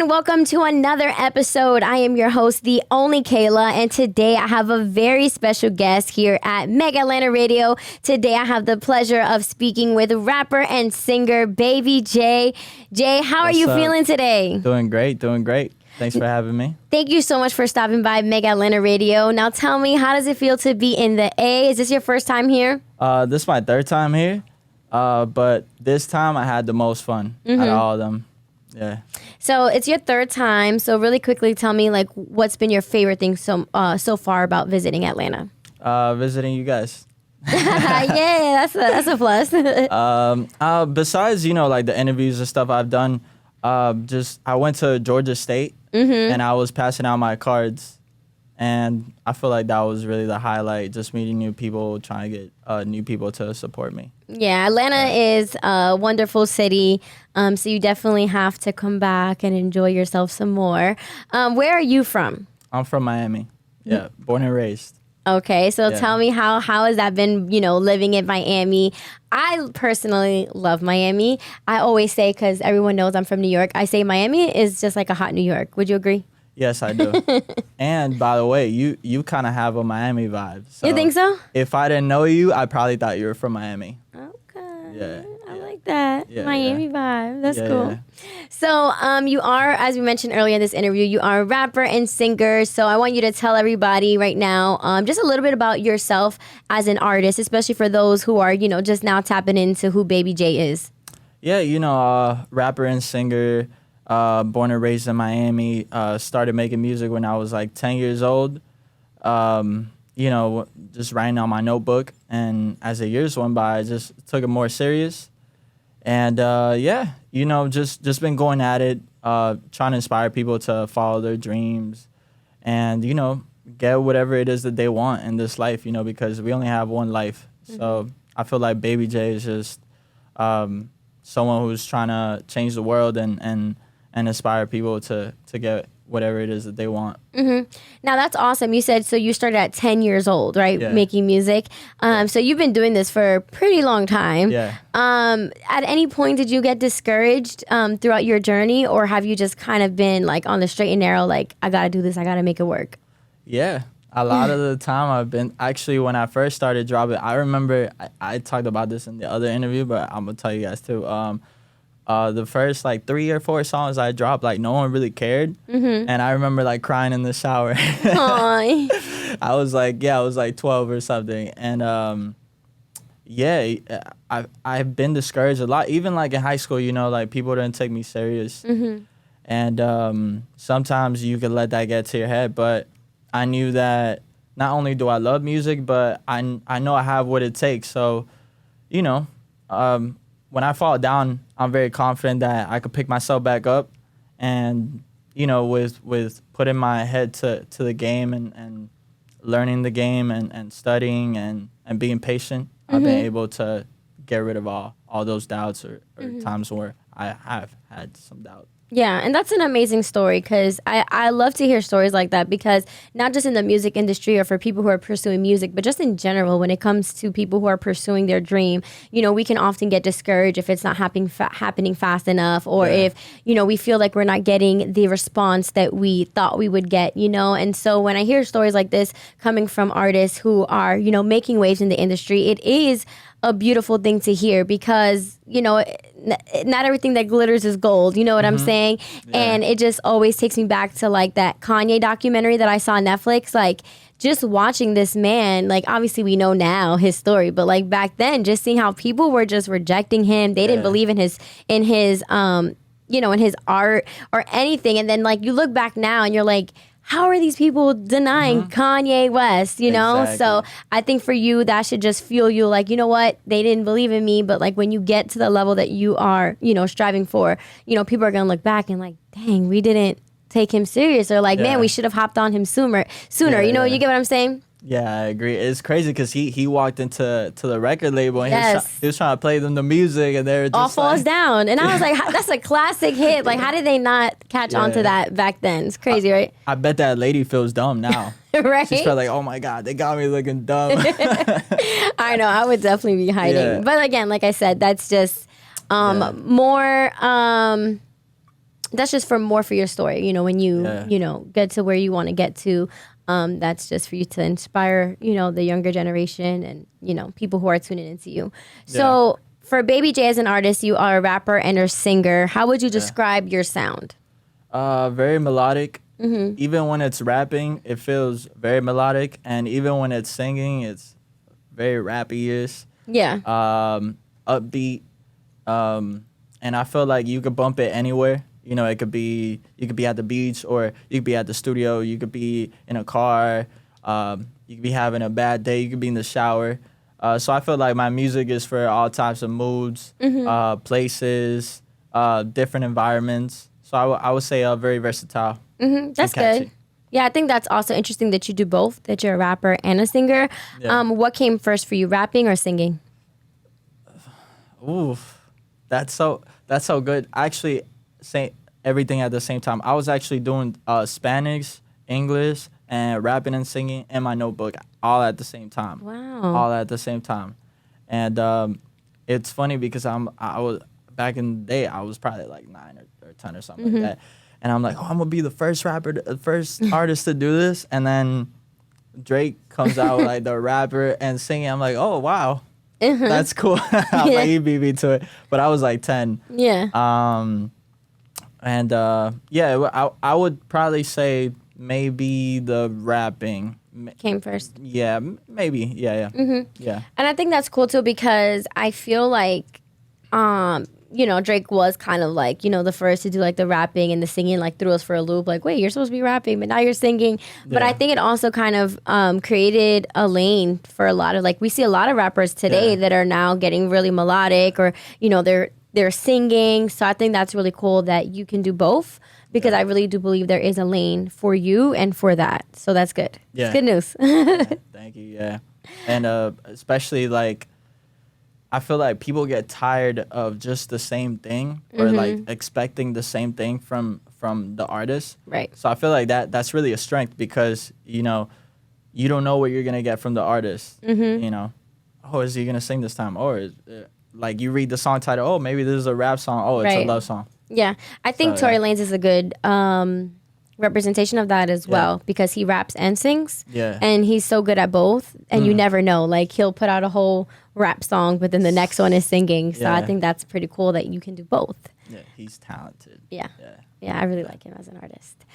everyone. Welcome to another episode. I am your host, the only Kayla, and today I have a very special guest here at Mega Atlanta Radio. Today I have the pleasure of speaking with rapper and singer Baybe Jay. Jay, how are you feeling today? Doing great. Thanks for having me. Thank you so much for stopping by Mega Atlanta Radio. Now tell me, how does it feel to be in the A? Is this your first time here? This is my third time here, but this time I had the most fun out of all of them. Yeah. So it's your third time. So really quickly, tell me like what's been your favorite thing so far about visiting Atlanta? Visiting you guys. Yeah, that's a plus. Besides, like the interviews and stuff I've done, I went to Georgia State and I was passing out my cards, and I feel like that was really the highlight. Just meeting new people, trying to get new people to support me. Yeah, Atlanta is a wonderful city, so you definitely have to come back and enjoy yourself some more. Where are you from? I'm from Miami. Yeah, born and raised. Okay, so tell me how has that been, living in Miami? I personally love Miami. I always say, because everyone knows I'm from New York, I say Miami is just like a hot New York. Would you agree? Yes, I do. And by the way, you kind of have a Miami vibe. So you think so? If I didn't know you, I probably thought you were from Miami. Okay. Yeah. I like that. Yeah, Miami vibe. That's cool. Yeah. So you are, as we mentioned earlier in this interview, you are a rapper and singer. So I want you to tell everybody right now just a little bit about yourself as an artist, especially for those who are, just now tapping into who Baybe Jay is. Yeah, rapper and singer. Born and raised in Miami, started making music when I was like 10 years old, just writing on my notebook. And as the years went by, I just took it more serious. And just been going at it, trying to inspire people to follow their dreams and, get whatever it is that they want in this life, because we only have one life. So I feel like Baybe Jay is just someone who's trying to change the world and inspire people to get whatever it is that they want. Now, that's awesome. You said, so you started at 10 years old, right? Yeah. Making music. So you've been doing this for a pretty long time. Yeah. At any point, did you get discouraged throughout your journey, or have you just kind of been like on the straight and narrow, like, I got to do this, I got to make it work? Yeah. A lot of the time I've been, actually, when I first started dropping, I remember, I talked about this in the other interview, but I'm going to tell you guys too. The first like 3 or 4 songs I dropped, like no one really cared. And I remember like crying in the shower. I was like 12 or something. And I've been discouraged a lot. Even like in high school, like people didn't take me serious. And sometimes you could let that get to your head. But I knew that not only do I love music, but I know I have what it takes. So, when I fall down, I'm very confident that I could pick myself back up, and with putting my head to the game and learning the game and studying and being patient, I've been able to get rid of all those doubts or times where I have had some doubt. Yeah, and that's an amazing story, because I love to hear stories like that, because not just in the music industry or for people who are pursuing music, but just in general, when it comes to people who are pursuing their dream, we can often get discouraged if it's not happening fast enough, or if, we feel like we're not getting the response that we thought we would get, And so when I hear stories like this coming from artists who are, making waves in the industry, it is a beautiful thing to hear, because, not everything that glitters is gold. You know what I'm saying? Yeah. And it just always takes me back to like that Kanye documentary that I saw on Netflix. Like just watching this man, like obviously we know now his story, but like back then, just seeing how people were just rejecting him. They didn't believe in his in his art or anything. And then like you look back now and you're like, how are these people denying Kanye West, Exactly. So I think for you, that should just fuel you like, you know what, they didn't believe in me. But like when you get to the level that you are, striving for, people are going to look back and like, dang, we didn't take him serious. Or like, man, we should have hopped on him sooner. You get what I'm saying? Yeah, I agree. It's crazy because he walked into the record label and he was trying to play them the music, and they were just all falls down. And I was like, that's a classic hit. Like, how did they not catch on to that back then? It's crazy, right? I bet that lady feels dumb now. Right? She's probably like, oh my God, they got me looking dumb. I know. I would definitely be hiding. Yeah. But again, like I said, that's just more that's just for more for your story. You know, when you Yeah. get to where you want to get to, that's just for you to inspire the younger generation and people who are tuning into you. So for Baybe Jay as an artist, you are a rapper and a singer. How would you describe your sound? Very melodic. Even when it's rapping, it feels very melodic, and even when it's singing, it's very rappy-ish. Yeah. Upbeat. And I feel like you could bump it anywhere. You know, you could be at the beach, or you could be at the studio. You could be in a car. You could be having a bad day. You could be in the shower. So I feel like my music is for all types of moods, places, different environments. So I would say very versatile. That's catchy. good. Yeah, I think that's also interesting that you do both, that you're a rapper and a singer. Yeah. What came first for you, rapping or singing? Oof, that's so good. I actually say everything at the same time. I was actually doing Spanish, English, and rapping and singing in my notebook all at the same time. Wow. All at the same time, and it's funny because I was back in the day, I was probably like 9 or 10 or something like that, and I'm like, oh, I'm gonna be the first the first artist to do this, and then Drake comes out like the rapper and singing. I'm like, oh wow. That's cool. I'm like, he beat me to it. But I was like 10. Yeah. I would probably say maybe the rapping Came first. Yeah, maybe. Yeah. Yeah. And I think that's cool too because I feel like, Drake was kind of like, the first to do like the rapping and the singing, like threw us for a loop. Like, wait, you're supposed to be rapping, but now you're singing. But Yeah. I think it also kind of created a lane for a lot of we see a lot of rappers today that are now getting really melodic or, they're singing. So I think that's really cool that you can do both because I really do believe there is a lane for you and for that. So that's good. Yeah. It's good news. Thank you. Yeah. And especially like, I feel like people get tired of just the same thing or like expecting the same thing from the artist. Right. So I feel like that's really a strength because, you don't know what you're going to get from the artist. Oh, is he going to sing this time? Or like you read the song title, oh, maybe this is a rap song. Oh, it's a Right. love song. Yeah, I think So, Tory Lanez is a good representation of that as well because he raps and sings. Yeah. And he's so good at both. And you never know. Like, he'll put out a whole rap song, but then the next one is singing. So I Yeah. think that's pretty cool that you can do both. Yeah, he's talented. Yeah. Yeah. Yeah, I really like him as an artist.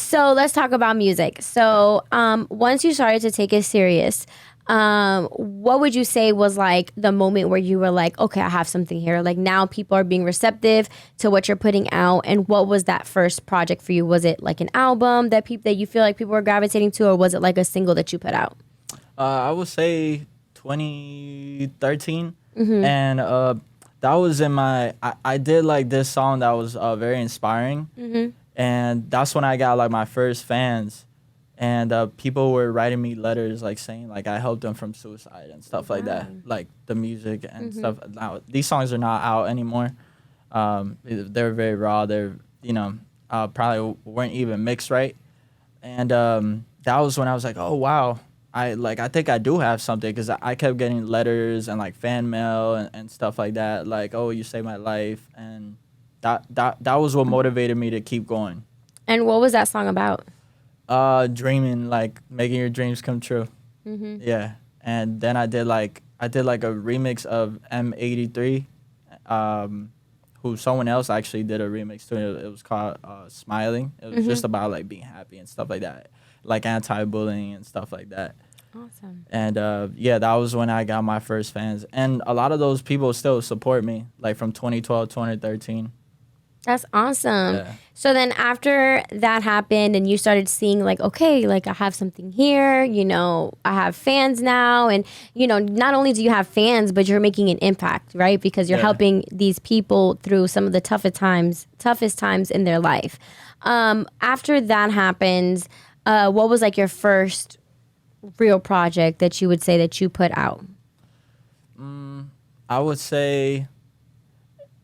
So let's talk about music. So once you started to take it serious, what would you say was like the moment where you were like, okay, I have something here. Like now people are being receptive to what you're putting out. And what was that first project for you? Was it like an album that you feel like people were gravitating to, or was it like a single that you put out? I would say 2013. And that was in I did like this song that was very inspiring. And that's when I got like my first fans. And people were writing me letters like saying like I helped them from suicide and stuff like that. Like the music and stuff. Now these songs are not out anymore. They're very raw. They're probably weren't even mixed right. And that was when I was like, oh wow, I think I do have something because I kept getting letters and like fan mail and stuff like that. Like, oh, you saved my life, and that was what motivated me to keep going. And what was that song about? Dreaming, like making your dreams come true. Yeah. And then I did like a remix of M83, who someone else actually did a remix to. It was called Smiling. It was just about like being happy and stuff like that, like anti-bullying and stuff like that. Awesome. And that was when I got my first fans, and a lot of those people still support me, like from 2012, 2013. That's awesome. Yeah. So then after that happened and you started seeing like, okay, like I have something here, I have fans now. And, not only do you have fans, but you're making an impact, right? Because you're helping these people through some of the toughest times in their life. After that happens, what was like your first real project that you would say that you put out? I would say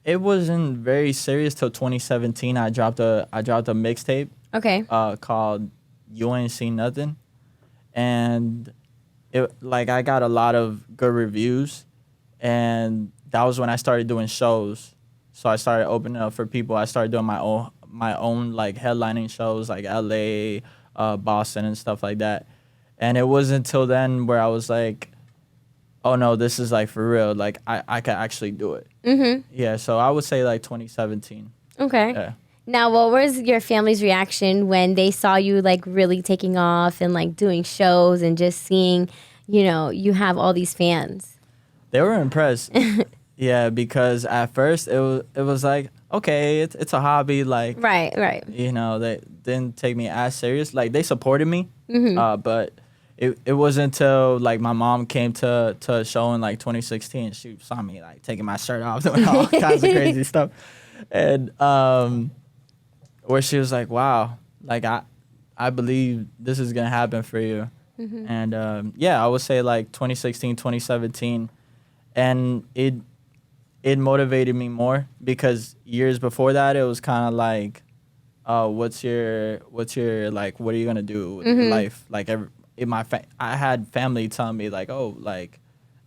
it wasn't very serious till 2017. I dropped a mixtape. Okay. Called You Ain't Seen Nothing, and I got a lot of good reviews, and that was when I started doing shows. So I started opening up for people. I started doing my own like headlining shows like LA, Boston and stuff like that. And it wasn't until then where I was like, oh no, this is like for real. Like I can actually do it. Yeah, so I would say like 2017. Okay. Yeah. Now, what was your family's reaction when they saw you like really taking off and like doing shows and just seeing, you have all these fans? They were impressed. Yeah, because at first it was like, okay, it's a hobby, like Right. they didn't take me as serious. Like they supported me, but it wasn't until like my mom came to a show in like 2016. She saw me like taking my shirt off, doing all kinds of crazy stuff, and where she was like, wow, like I believe this is gonna happen for you, and yeah, I would say like 2016, 2017, and it motivated me more because years before that it was kind of like, what's your like, what are you gonna do with your life? Like I had family telling me like, oh,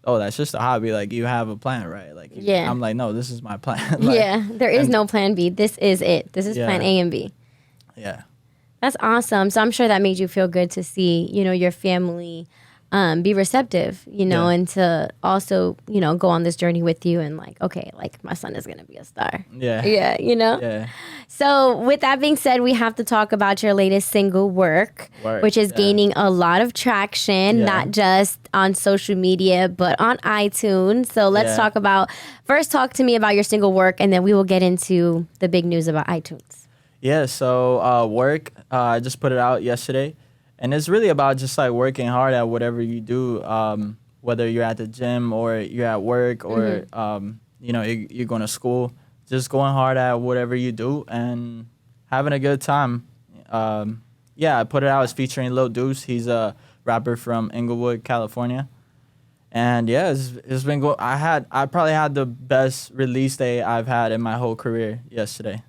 that's just a hobby, like you have a plan, right? Like Yeah. I'm like, no, this is my plan. Like, Yeah, there is and- no plan B. This is it. This is Yeah. plan A and B. yeah. That's awesome. So I'm sure that made you feel good to see, your family be receptive, Yeah. and to also, go on this journey with you and like, okay, like my son is going to be a star. Yeah. Yeah, Yeah. So with that being said, we have to talk about your latest single, Work, Work, which is yeah. gaining a lot of traction, Yeah. not just on social media, but on iTunes. So let's Yeah. talk to me about your single, Work, and then we will get into the big news about iTunes. Yeah, so Work, I just put it out yesterday, and it's really about just like working hard at whatever you do, whether you're at the gym or you're at work or you're going to school. Just going hard at whatever you do and having a good time. Yeah, I put it out. It's featuring Lil Deuce. He's a rapper from Inglewood, California. And yeah, it's been going. I probably had the best release day I've had in my whole career yesterday.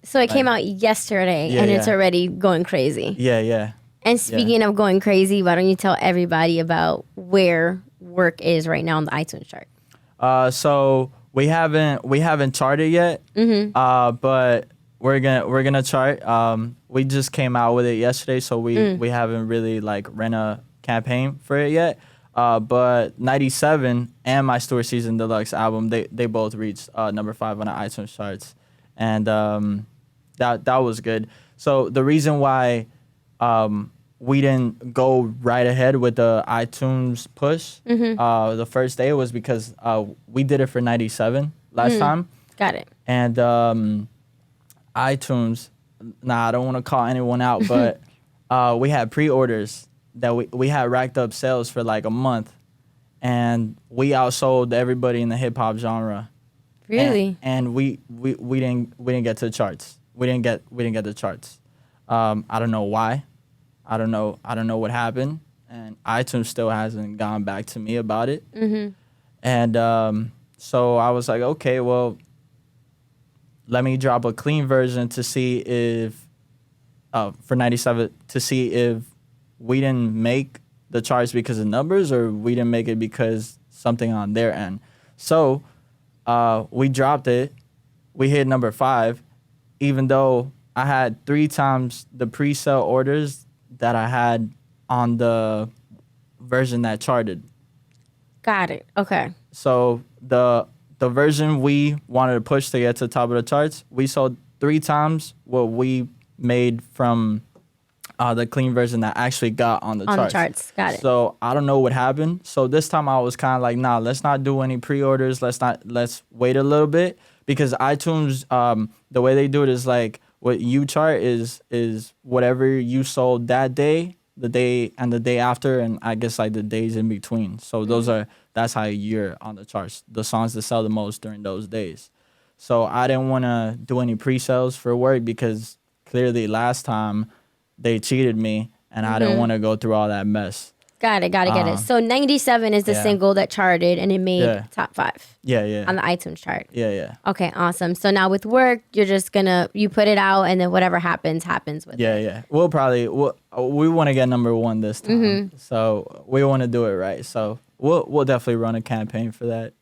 So it came out yesterday, Yeah, and it's yeah. already going crazy. Yeah. And speaking of going crazy, why don't you tell everybody about where Work is right now on the iTunes chart? So we haven't charted yet, but we're gonna chart. We just came out with it yesterday, so we haven't really like ran a campaign for it yet. But 97 and my Stewart Season Deluxe album, they both reached number 5 on the iTunes charts, and that was good. So the reason why we didn't go right ahead with the iTunes push the first day was because we did it for 97 last time. Got it. And iTunes, I don't want to call anyone out, but we had pre-orders that we had racked up sales for like a month, and we outsold everybody in the hip hop genre. Really? And we didn't get to the charts. We didn't get the charts. I don't know why. I don't know what happened, and iTunes still hasn't gone back to me about it. And so I was like, okay, well, let me drop a clean version to see if for 97 to see if we didn't make the charts because of numbers or we didn't make it because something on their end. So we dropped it. We hit number 5, even though I had 3 times the pre-sale orders that I had on the version that charted. Got it. Okay. So the version we wanted to push to get to the top of the charts, we sold 3 times what we made from the clean version that actually got on the charts. Got it. So I don't know what happened. So this time I was kind of like, nah, let's not do any pre-orders. Let's wait a little bit, because iTunes, the way they do it is like what you chart is whatever you sold that day, the day and the day after, and I guess like the days in between. So that's how you're on the charts. The songs that sell the most during those days. So I didn't want to do any pre-sales for Work because clearly last time they cheated me, and I didn't want to go through all that mess. Got it. So 97 is the yeah. single that charted, and it made Yeah. top 5 Yeah. on the iTunes chart. Yeah. Okay, awesome. So now with Work, you're just you put it out, and then whatever happens with it. Yeah. We want to get number 1 this time, so we want to do it right. So we'll definitely run a campaign for that.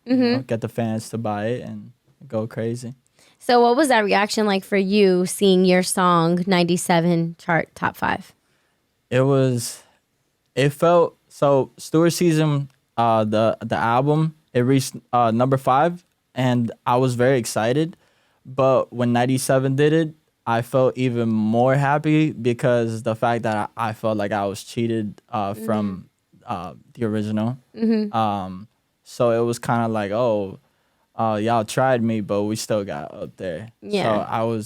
Get the fans to buy it and go crazy. So what was that reaction like for you seeing your song 97 chart top 5? It was. It felt so. Stewart Season, the album, it reached number 5, and I was very excited. But when 97 did it, I felt even more happy because the fact that I felt like I was cheated from the original. So it was kind of like, oh, y'all tried me, but we still got up there. So Yeah.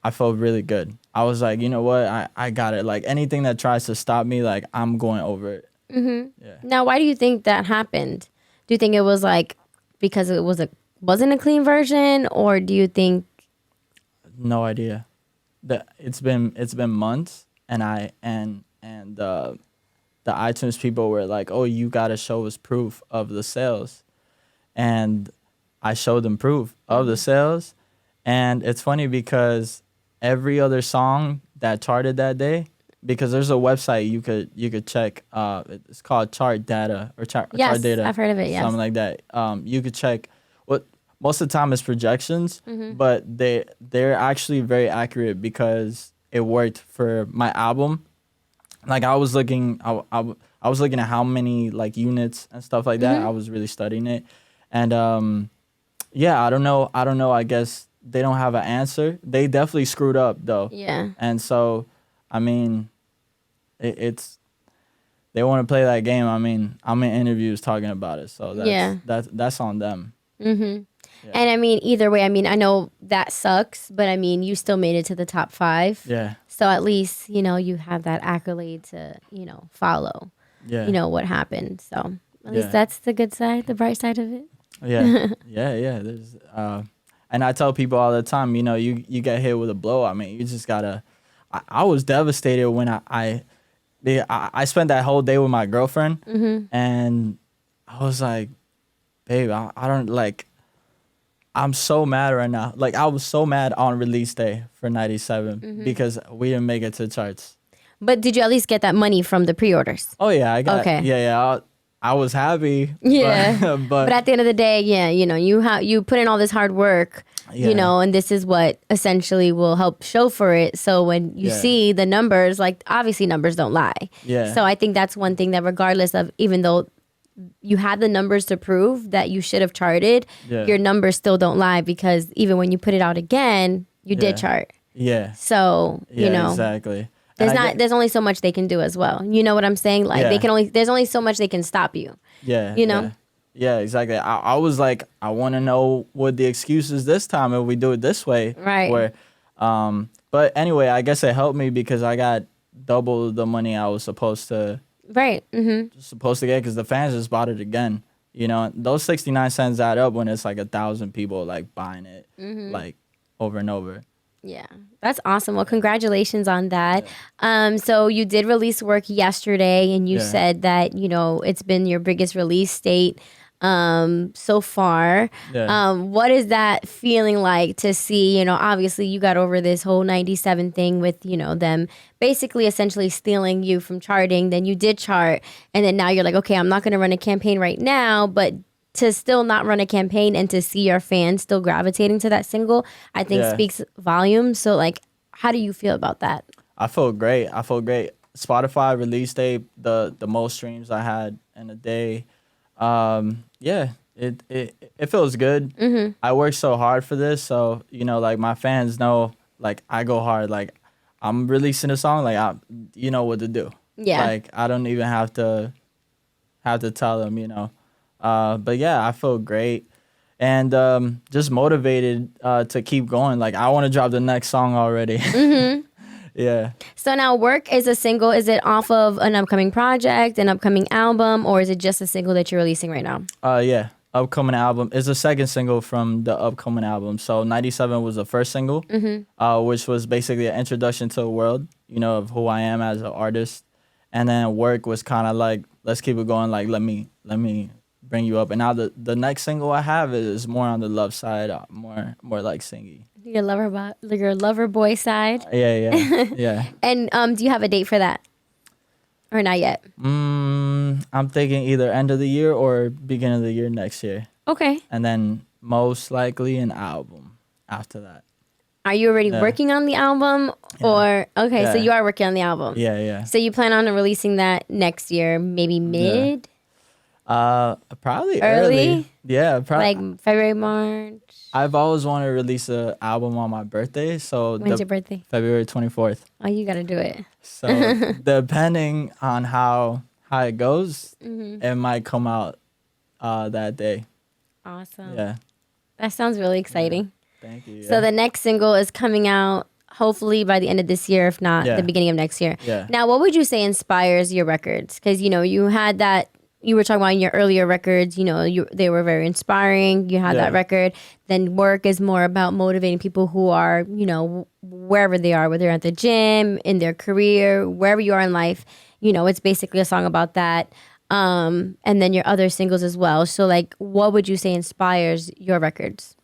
I felt really good. I was like, you know what, I got it. Like anything that tries to stop me, like I'm going over it. Yeah. Now, why do you think that happened? Do you think it was like because it wasn't a clean version, or do you think? No idea. It's been months, and the iTunes people were like, "Oh, you gotta show us proof of the sales," and I showed them proof of the sales, and it's funny because every other song that charted that day, because there's a website you could check. It's called Chart Data or Chart Yes, Data. I've heard of it. Yes. Something like that. You could check what most of the time is projections, but they're actually very accurate because it worked for my album. Like I was looking, I was looking at how many like units and stuff like that. I was really studying it, and yeah, I don't know. I guess they don't have an answer. They definitely screwed up though. Yeah. And so, I mean, it's they want to play that game. I mean, I'm in interviews talking about it, so Yeah. that's on them. And I mean, either way, I mean, I know that sucks, but I mean, you still made it to the top 5. Yeah, So at least, you have that accolade to, follow, yeah, what happened. So at least Yeah. that's the good side, the bright side of it. yeah, yeah. There's and I tell people all the time, you get hit with a blow. I mean, you just gotta. I was devastated when I spent that whole day with my girlfriend, and I was like, babe, I don't like. I'm so mad right now. Like I was so mad on release day for 97 because we didn't make it to the charts. But did you at least get that money from the pre-orders? Oh yeah, I got. Okay. Yeah. I was happy. Yeah. but, But at the end of the day, yeah, you put in all this hard work, Yeah. and this is what essentially will help show for it. So when you Yeah. see the numbers, like obviously numbers don't lie. Yeah. So I think that's one thing that regardless of, even though you had the numbers to prove that you should have charted, Yeah. your numbers still don't lie, because even when you put it out again, you did Yeah. chart. yeah. So, Yeah. Exactly. And there's only so much they can do as well. You know what I'm saying? Like Yeah. there's only so much they can stop you. Yeah. you know? Yeah. Yeah, exactly. I was like, I want to know what the excuse is this time if we do it this way. Right. Where, but anyway, I guess it helped me because I got double the money I was supposed to Right. get because the fans just bought it again. Those 69 cents add up when it's like 1,000 people like buying it like over and over. Yeah, that's awesome. Well, congratulations on that. So you did release work yesterday, and you Yeah. said that it's been your biggest release date so far. Yeah. What is that feeling like to see? Obviously you got over this whole 97 thing with them basically essentially stealing you from charting. Then you did chart, and then now you're like, okay, I'm not going to run a campaign right now, but to still not run a campaign and to see your fans still gravitating to that single, I think Yeah. speaks volumes. So, like, how do you feel about that? I felt great. Spotify release day, the most streams I had in a day. Yeah, it feels good. I worked so hard for this, so like my fans know, like I go hard. Like I'm releasing a song, like you know what to do. Yeah. Like I don't even have to tell them. But yeah, I feel great and just motivated to keep going. Like I want to drop the next song already. Yeah. So now Work is a single. Is it off of an upcoming project, an upcoming album, or is it just a single that you're releasing right now? Yeah. Upcoming album is the second single from the upcoming album. So 97 was the first single, which was basically an introduction to the world, of who I am as an artist. And then Work was kind of like, let's keep it going. Like, let me bring you up. And now the next single I have is more on the love side, more like singing. Your lover boy side. Yeah. Yeah. And do you have a date for that, or not yet? I'm thinking either end of the year or beginning of the year next year. Okay. And then most likely an album after that. Are you already Yeah. working on the album, or okay? So Yeah. you are working on the album. Yeah, yeah. So you plan on releasing that next year, maybe Yeah. mid, Probably early. early, Yeah, like February, March. I've always wanted to release an album on my birthday, so When's the your birthday? February 24th. Oh, you gotta do it. So depending on how it goes, it might come out that day. Awesome. Yeah. That sounds really exciting. Thank you. So Yeah. the next single is coming out hopefully by the end of this year, if not Yeah. the beginning of next year. Yeah. Now, what would you say inspires your records? Because you had that. You were talking about in your earlier records. They were very inspiring. You had Yeah. that record. Then work is more about motivating people who are wherever they are, whether they're at the gym, in their career, wherever you are in life. It's basically a song about that. And then your other singles as well. So, like, what would you say inspires your records?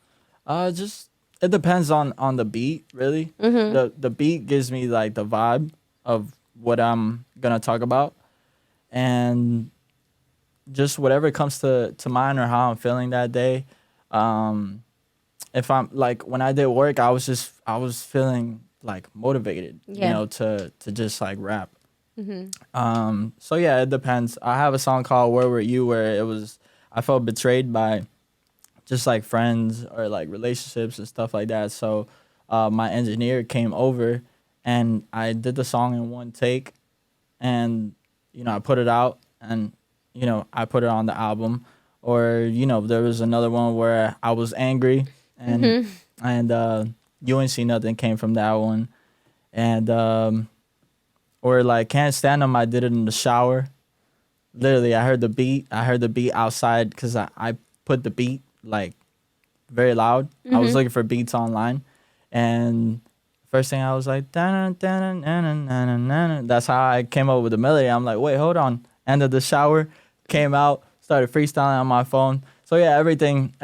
Just it depends on the beat, really. The beat gives me like the vibe of what I'm gonna talk about, and just whatever comes to mind or how I'm feeling that day. If I'm like when I did work, I was feeling like motivated, Yeah. to just like rap. So yeah, it depends. I have a song called "Where Were You," where I felt betrayed by just like friends or like relationships and stuff like that. So my engineer came over and I did the song in one take, and I put it out, and I put it on the album. Or there was another one where I was angry, and You Ain't See Nothing came from that one. And or like Can't Stand Them, I did it in the shower. Literally, I heard the beat outside because I put the beat like very loud. I was looking for beats online, and first thing I was like, "Dun, dun, dun, dun, dun, dun, dun." That's how I came up with the melody. I'm like, wait, hold on. Ended the shower, came out, started freestyling on my phone. So yeah, everything.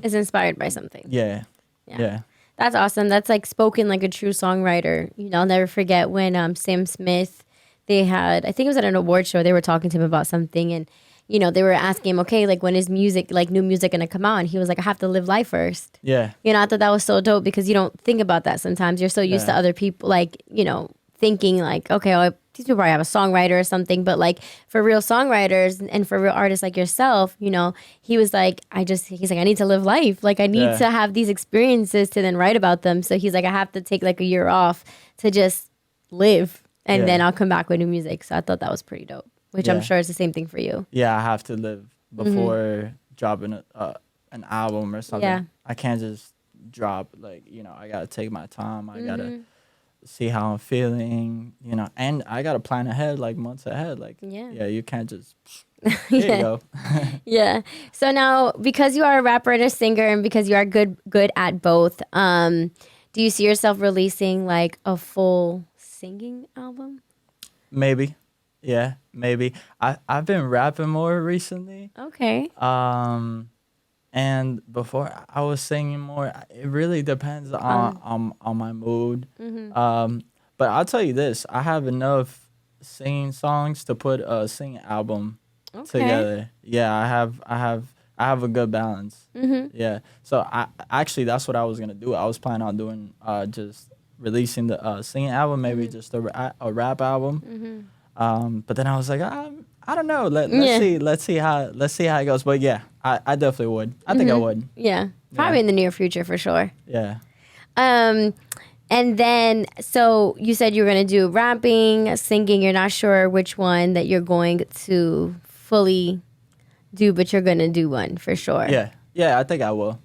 Is inspired by something. Yeah, yeah. That's awesome. That's like spoken like a true songwriter. I'll never forget when Sam Smith, they had, I think it was at an award show, they were talking to him about something, and they were asking him, okay, like when is music, like new music gonna come out? And he was like, I have to live life first. Yeah. I thought that was so dope because you don't think about that sometimes. You're so used to other people, like, thinking like, okay, well, these people probably have a songwriter or something. But like for real songwriters and for real artists like yourself, he was like, he's like, I need to live life. Like I need to have these experiences to then write about them. So he's like, I have to take like a year off to just live. And then I'll come back with new music. So I thought that was pretty dope, which I'm sure is the same thing for you. Yeah, I have to live before dropping an album or something. Yeah. I can't just drop, like, I got to take my time. I got to see how I'm feeling, and I got to plan ahead, like months ahead. Like, yeah, you can't just, here you go. Yeah. So now, because you are a rapper and a singer and because you are good at both, do you see yourself releasing like a full singing album? Maybe. Yeah, maybe. I've been rapping more recently. Okay. And before I was singing more. It really depends on my mood. But I'll tell you this: I have enough singing songs to put a singing album together. Yeah, I have a good balance. Yeah. So that's what I was gonna do. I was planning on doing just releasing the singing album, maybe just a rap album. But then I was like, I don't know. Let's see how it goes. But yeah, I definitely would. I think I would. Yeah. Probably in the near future for sure. Yeah. And then, so you said you were going to do rapping, singing. You're not sure which one that you're going to fully do, but you're going to do one for sure. Yeah, I think I will.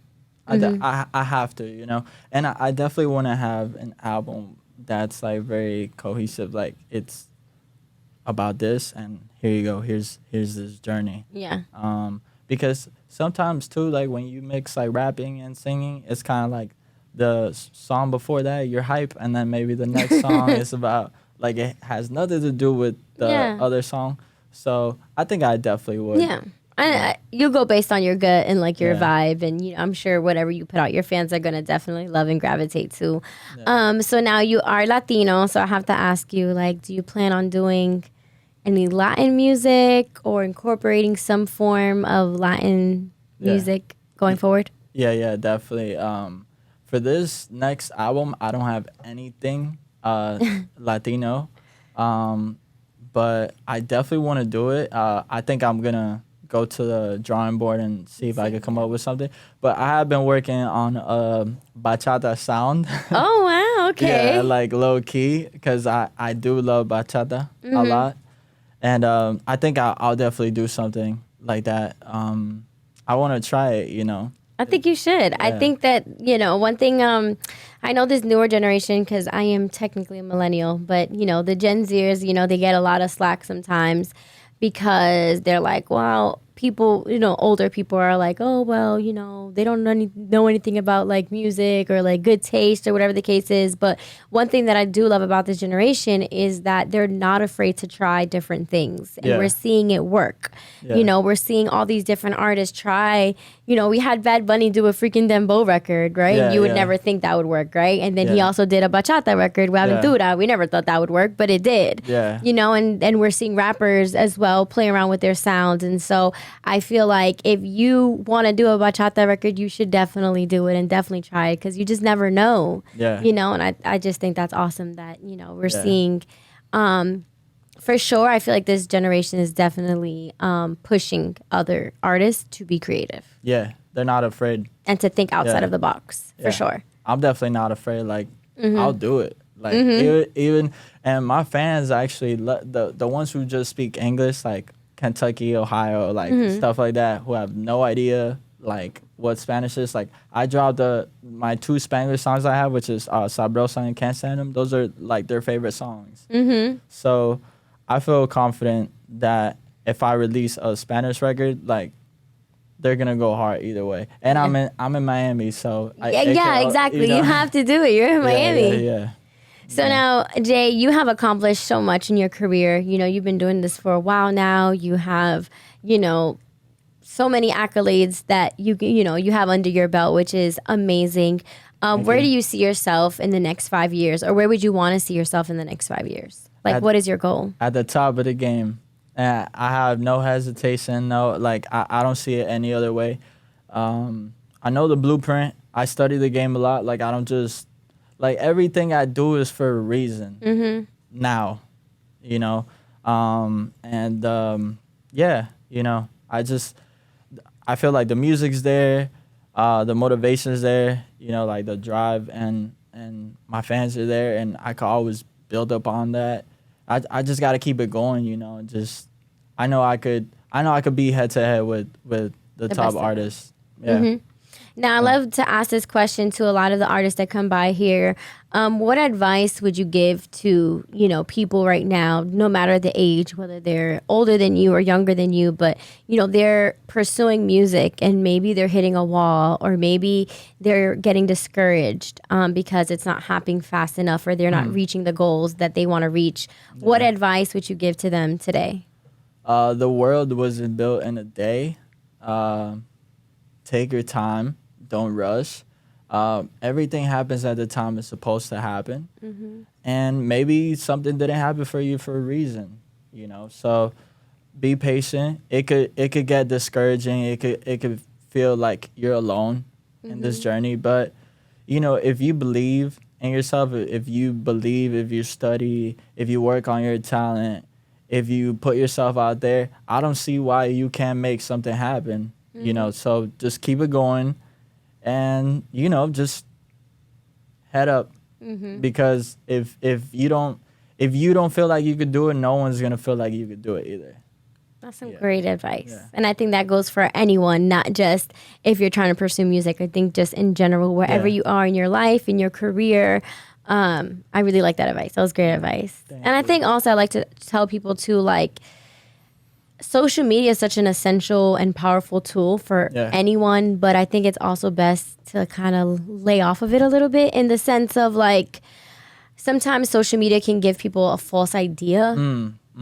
I have to, and I definitely want to have an album that's like very cohesive. Like it's about this, and here you go. Here's this journey. Yeah. Because sometimes too, like when you mix like rapping and singing, it's kind of like the song before that you're hype, and then maybe the next song is about like it has nothing to do with the other song. So I think I definitely would. Yeah. You'll go based on your gut and like your vibe, and I'm sure whatever you put out, your fans are gonna definitely love and gravitate to. So now you are Latino, so I have to ask you, like, do you plan on doing any Latin music or incorporating some form of Latin music going forward? Yeah, definitely. For for this next album, I don't have anything Latino, but I definitely want to do it. I think I'm gonna go to the drawing board and see if I could come up with something. But I have been working on bachata sound. Oh wow, okay. Yeah, like low key, because I do love bachata a lot, and I think I'll definitely do something like that. I want to try it, you know. I think you should. I Yeah. think that, one thing, I know this newer generation, because I am technically a millennial, but, the Gen Zers, they get a lot of slack sometimes because they're like, well, people, older people are like, oh, well, they don't know anything about like music or like good taste or whatever the case is. But one thing that I do love about this generation is that they're not afraid to try different things. And Yeah. we're seeing it work. Yeah. We're seeing all these different artists try. We had Bad Bunny do a freaking dembow record, right? Yeah, You would yeah. never think that would work, right? And then he Yeah. also did a bachata record, Aventura. We never thought that would work, but it did. Yeah. And we're seeing rappers as well play around with their sounds. And so I feel like if you want to do a bachata record, you should definitely do it and definitely try it, because you just never know. Yeah. And I just think that's awesome that, we're seeing. For sure, I feel like this generation is definitely pushing other artists to be creative Yeah, they're not afraid. and to think outside Yeah. of the box, for Yeah. sure. I'm definitely not afraid. Like, Mm-hmm. I'll do it. Like, even and my fans actually, the ones who just speak English, like Kentucky, Ohio, like Mm-hmm. stuff like that, who have no idea like what Spanish is. Like, I dropped my 2 Spanglish songs I have, which is Sabrosa and Can't Stand 'Em. Those are like their favorite songs. Mm-hmm. So I feel confident that if I release a Spanish record, like, they're gonna go hard either way. And I'm in Miami, so Exactly. You have to do it. You're in Miami. Yeah. So now, Jay, you have accomplished so much in your career. You've been doing this for a while now. You have, so many accolades that you have under your belt, which is amazing. Where you. do you see yourself in the next 5 years, or where would you want to see yourself in the next 5 years? Like, what is your goal? At the top of the game. And I have no hesitation. No, like, I don't see it any other way. I know the blueprint. I study the game a lot. Like, I don't just, like, everything I do is for a reason. Mm-hmm. Now, yeah, I feel like the music's there, the motivation's there, like the drive, and my fans are there, and I can always build up on that. I just got to keep it going, just I know I could be head to head with the top best artists. Yeah. Mm-hmm. Now, I love to ask this question to a lot of the artists that come by here. What advice would you give to, people right now, no matter the age, whether they're older than you or younger than you, but, they're pursuing music and maybe they're hitting a wall, or maybe they're getting discouraged because it's not happening fast enough, or they're not reaching the goals that they want to reach. What advice would you give to them today? The world wasn't built in a day. Take your time. Don't rush. Everything happens at the time it's supposed to happen. Mm-hmm. And maybe something didn't happen for you for a reason, So be patient. It could get discouraging. It could feel like you're alone in this journey. But, if you believe in yourself, if you believe, if you study, if you work on your talent, if you put yourself out there, I don't see why you can't make something happen, So just keep it going. And, just head up, because if you don't feel like you could do it, no one's going to feel like you could do it either. That's some great advice. Yeah. And I think that goes for anyone, not just if you're trying to pursue music. I think just in general, wherever you are in your life, in your career. I really like that advice. That was great advice. Thank I you. think also I like to tell people too, like, social media is such an essential and powerful tool for anyone, but I think it's also best to kind of lay off of it a little bit, in the sense of, like, sometimes social media can give people a false idea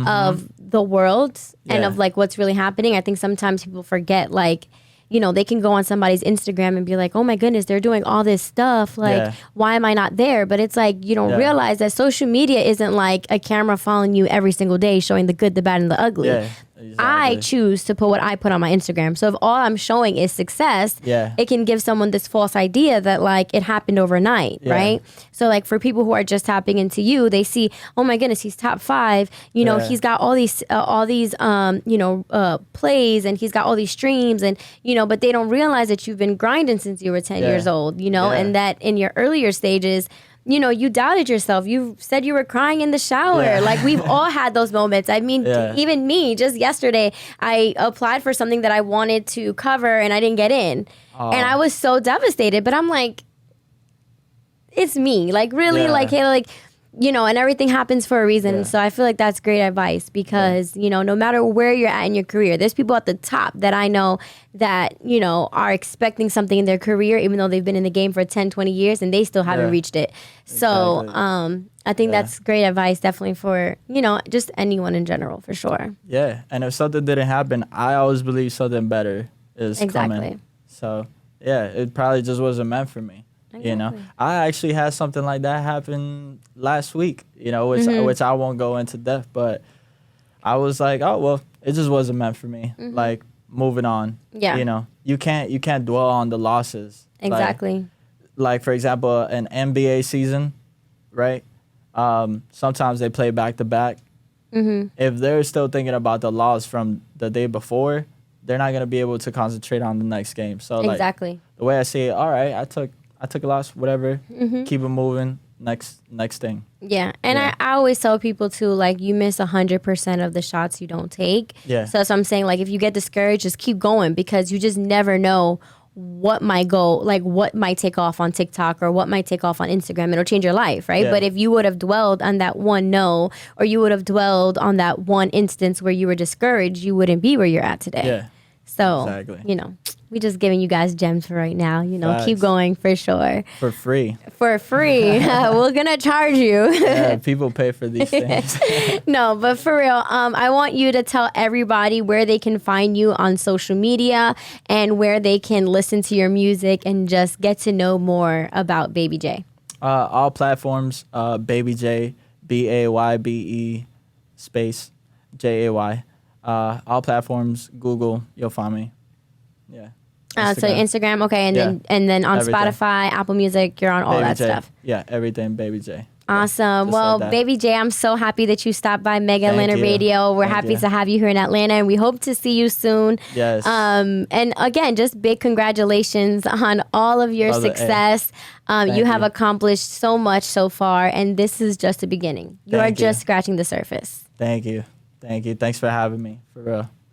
of the world and Yeah. of, like, what's really happening. I think sometimes people forget, like, they can go on somebody's Instagram and be like, oh my goodness, they're doing all this stuff. Like, why am I not there? But it's like, you don't realize that social media isn't like a camera following you every single day, showing the good, the bad, and the ugly. Yeah. I choose to put what I put on my Instagram. So if all I'm showing is success, it can give someone this false idea that like it happened overnight, right? So like for people who are just tapping into you, they see, oh my goodness, he's top 5. You know, he's got all these plays, and he's got all these streams, and you know, but they don't realize that you've been grinding since you were 10 years old, you know, and that in your earlier stages, you know, you doubted yourself. You said you were crying in the shower. Like, we've all had those moments. I mean, even me, just yesterday, I applied for something that I wanted to cover and I didn't get in. And I was so devastated. But I'm like, it's me. Like, really? Like, hey, like, you know, and everything happens for a reason. So I feel like that's great advice because, you know, no matter where you're at in your career, there's people at the top that I know that, you know, are expecting something in their career, even though they've been in the game for 10, 20 years and they still haven't reached it. So I think that's great advice definitely for, you know, just anyone in general, for sure. Yeah. And if something didn't happen, I always believe something better is coming. So, yeah, it probably just wasn't meant for me. Exactly. You know, I actually had something like that happen last week, you know, which I won't go into depth, but I was like, oh, well, it just wasn't meant for me. Like, moving on. Yeah. You know, you can't dwell on the losses. Exactly. Like for example, an NBA season, right? Sometimes they play back to back. If they're still thinking about the loss from the day before, they're not going to be able to concentrate on the next game. So like, the way I see it, all right, I took a loss, whatever, keep it moving, next thing. Yeah, and I always tell people too, like, you miss 100% of the shots you don't take. Yeah. So that's what I'm saying, like, if you get discouraged, just keep going because you just never know what might go, like, what might take off on TikTok or what might take off on Instagram. It'll change your life, right? Yeah. But if you would have dwelled on that one no, or you would have dwelled on that one instance where you were discouraged, you wouldn't be where you're at today. Yeah. So, you know, we just giving you guys gems for right now. You know, keep going for sure. For free. For free. We're going to charge you. Yeah, people pay for these things. No, but for real, I want you to tell everybody where they can find you on social media and where they can listen to your music and just get to know more about Baybe Jay. All platforms, Baybe Jay, Baybe space Jay. All platforms, Google, you'll find me. Yeah. So Instagram, okay, and then on everything. Spotify, Apple Music, you're on all Baybe that Jay. stuff. Yeah, everything Baybe Jay. Awesome. Well, like Baybe Jay, I'm so happy that you stopped by Mega Atlanta Radio. We're happy to have you here in Atlanta, and we hope to see you soon. Yes. And again, just big congratulations on all of your success. You have accomplished so much so far, and this is just the beginning. You are just scratching the surface. Thank you. Thanks for having me, for real.